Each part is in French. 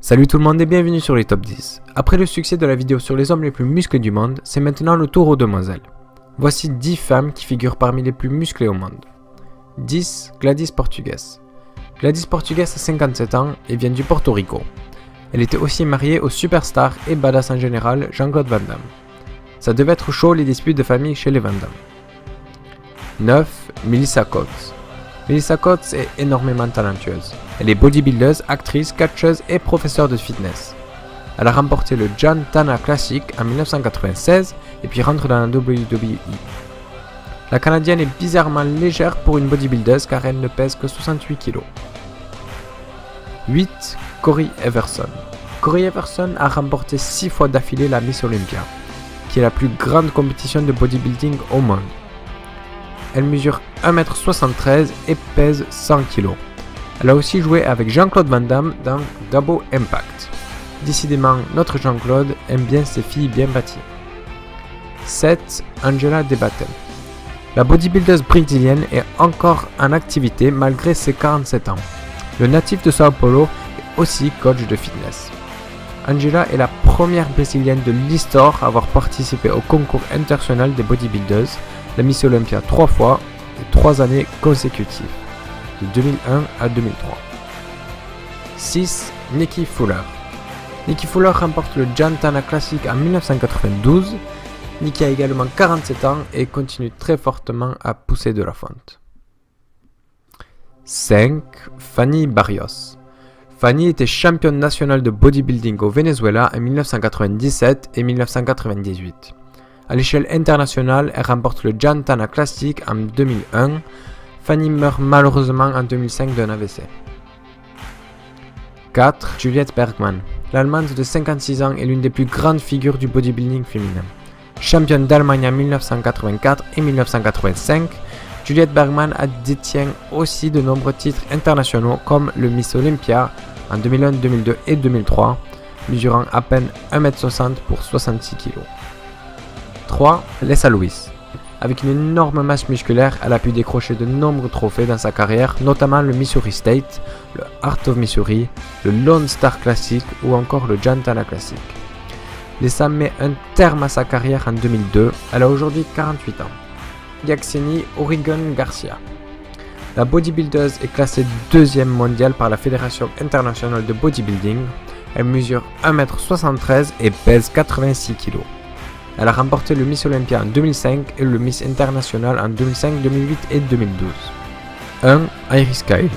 Salut tout le monde et bienvenue sur les top 10. Après le succès de la vidéo sur les hommes les plus musclés du monde, c'est maintenant le tour aux demoiselles. Voici 10 femmes qui figurent parmi les plus musclées au monde. 10. Gladys Portugues. Gladys Portugues a 57 ans et vient du Porto Rico. Elle était aussi mariée au superstar et badass en général Jean-Claude Van Damme. Ça devait être chaud les disputes de famille chez les Van Damme. 9. Melissa Coates. Melissa Coates est énormément talentueuse. Elle est bodybuildeuse, actrice, catcheuse et professeure de fitness. Elle a remporté le John Tana Classic en 1996 et puis rentre dans la WWE. La Canadienne est bizarrement légère pour une bodybuildeuse car elle ne pèse que 68 kg. 8. Cory Everson. Cory Everson a remporté 6 fois d'affilée la Miss Olympia, qui est la plus grande compétition de bodybuilding au monde. Elle mesure 1m73 et pèse 100 kg. Elle a aussi joué avec Jean-Claude Van Damme dans Double Impact. Décidément, notre Jean-Claude aime bien ses filles bien bâties. 7. Angela Debattel. La bodybuildeuse brésilienne est encore en activité malgré ses 47 ans. Le natif de Sao Paulo est aussi coach de fitness. Angela est la première brésilienne de l'histoire à avoir participé au concours international des bodybuilders, la Miss Olympia 3 fois et 3 années consécutives, de 2001 à 2003. 6. Nikki Fuller. Nikki Fuller remporte le John Tana Classic en 1992. Nikki a également 47 ans et continue très fortement à pousser de la fonte. 5. Fanny Barrios. Fanny était championne nationale de bodybuilding au Venezuela en 1997 et 1998. À l'échelle internationale, elle remporte le John Tana Classic en 2001. Fanny meurt malheureusement en 2005 d'un AVC. 4. Juliette Bergmann. L'Allemande de 56 ans est l'une des plus grandes figures du bodybuilding féminin. Championne d'Allemagne en 1984 et 1985, Juliette Bergmann détient aussi de nombreux titres internationaux comme le Miss Olympia en 2001, 2002 et 2003, mesurant à peine 1m60 pour 66 kg. 3. Lessa Lewis. Avec une énorme masse musculaire, elle a pu décrocher de nombreux trophées dans sa carrière, notamment le Missouri State, le Heart of Missouri, le Lone Star Classic ou encore le John Tana Classic. Lessa met un terme à sa carrière en 2002, elle a aujourd'hui 48 ans. Yaxeni Oregon Garcia. La bodybuildeuse est classée 2e mondiale par la Fédération internationale de bodybuilding. Elle mesure 1m73 et pèse 86 kg. Elle a remporté le Miss Olympia en 2005 et le Miss International en 2005, 2008 et 2012. 1. Iris Kyle.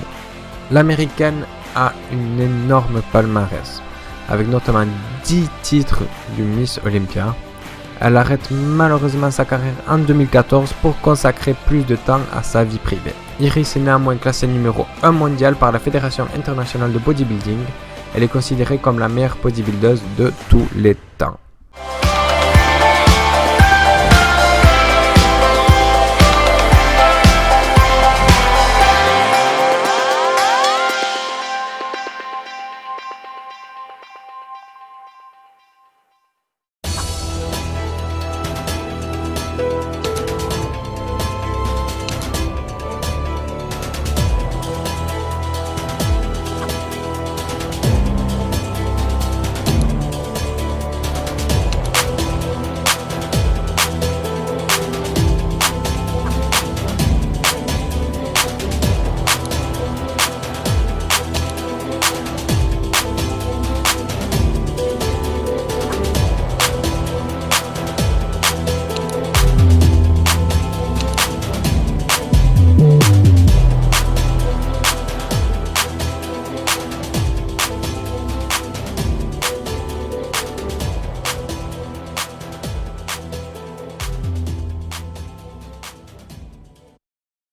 L'américaine a une énorme palmarès, avec notamment 10 titres du Miss Olympia. Elle arrête malheureusement sa carrière en 2014 pour consacrer plus de temps à sa vie privée. Iris est néanmoins classée numéro 1 mondial par la Fédération internationale de bodybuilding. Elle est considérée comme la meilleure bodybuildeuse de tous les temps.